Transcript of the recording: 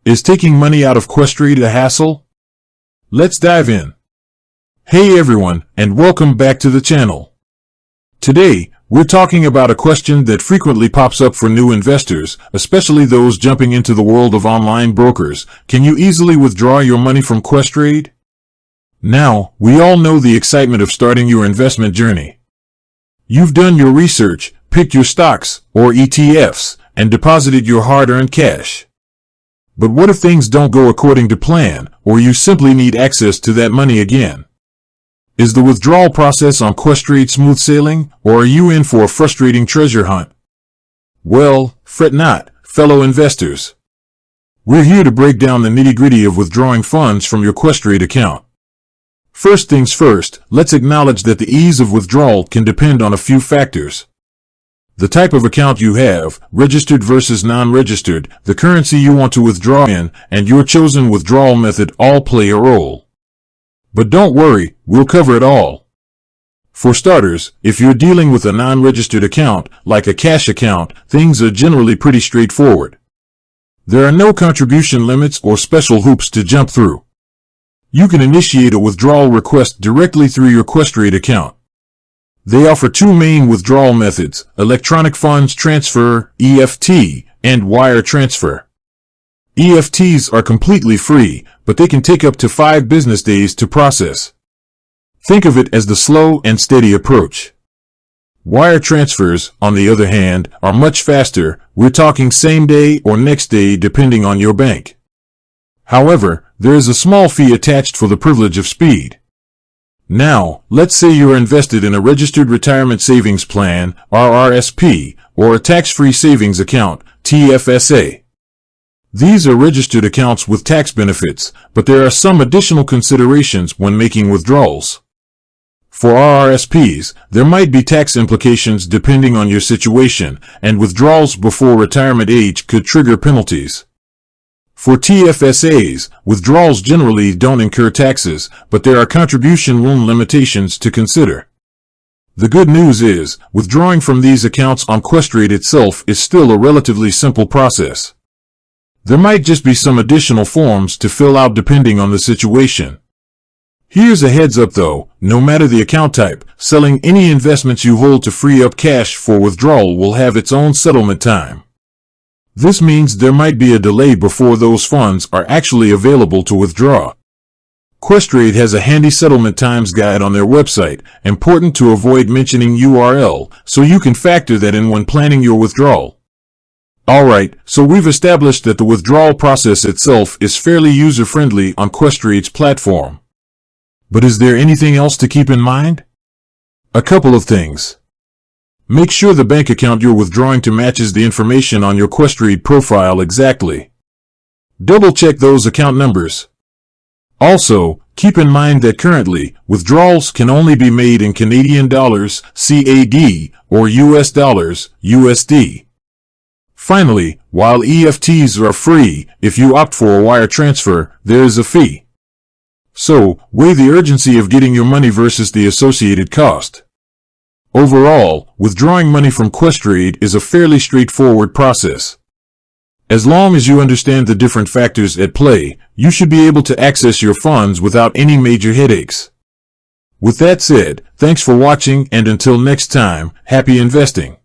Is taking money out of Questrade a hassle? Let's dive in. Hey everyone, and welcome back to the channel. Today, we're talking about a question that frequently pops up for new investors, especially those jumping into the world of online brokers. Can you easily withdraw your money from Questrade? Now, we all know the excitement of starting your investment journey. You've done your research, picked your stocks, or ETFs, and deposited your hard-earned cash. But what if things don't go according to plan, or you simply need access to that money again? Is the withdrawal process on Questrade smooth sailing, or are you in for a frustrating treasure hunt? Well, fret not, fellow investors. We're here to break down the nitty-gritty of withdrawing funds from your Questrade account. First things first, let's acknowledge that the ease of withdrawal can depend on a few factors. The type of account you have, registered versus non-registered, the currency you want to withdraw in, and your chosen withdrawal method all play a role. But don't worry, we'll cover it all. For starters, if you're dealing with a non-registered account, like a cash account, things are generally pretty straightforward. There are no contribution limits or special hoops to jump through. You can initiate a withdrawal request directly through your Questrade account. They offer two main withdrawal methods, electronic funds transfer, EFT, and wire transfer. EFTs are completely free, but they can take up to 5 business days to process. Think of it as the slow and steady approach. Wire transfers, on the other hand, are much faster. We're talking same day or next day depending on your bank. However, there is a small fee attached for the privilege of speed. Now, let's say you're invested in a registered retirement savings plan, RRSP, or a tax-free savings account, TFSA. These are registered accounts with tax benefits, but there are some additional considerations when making withdrawals. For RRSPs, there might be tax implications depending on your situation, and withdrawals before retirement age could trigger penalties. For TFSAs, withdrawals generally don't incur taxes, but there are contribution room limitations to consider. The good news is, withdrawing from these accounts on Questrade itself is still a relatively simple process. There might just be some additional forms to fill out depending on the situation. Here's a heads up though, no matter the account type, selling any investments you hold to free up cash for withdrawal will have its own settlement time. This means there might be a delay before those funds are actually available to withdraw. Questrade has a handy settlement times guide on their website, important to avoid mentioning URL, so you can factor that in when planning your withdrawal. Alright, so we've established that the withdrawal process itself is fairly user-friendly on Questrade's platform. But is there anything else to keep in mind? A couple of things. Make sure the bank account you're withdrawing to matches the information on your Questrade profile exactly. Double-check those account numbers. Also, keep in mind that currently, withdrawals can only be made in Canadian dollars, CAD, or US dollars, USD. Finally, while EFTs are free, if you opt for a wire transfer, there is a fee. So, weigh the urgency of getting your money versus the associated cost. Overall, withdrawing money from Questrade is a fairly straightforward process. As long as you understand the different factors at play, you should be able to access your funds without any major headaches. With that said, thanks for watching, and until next time, happy investing.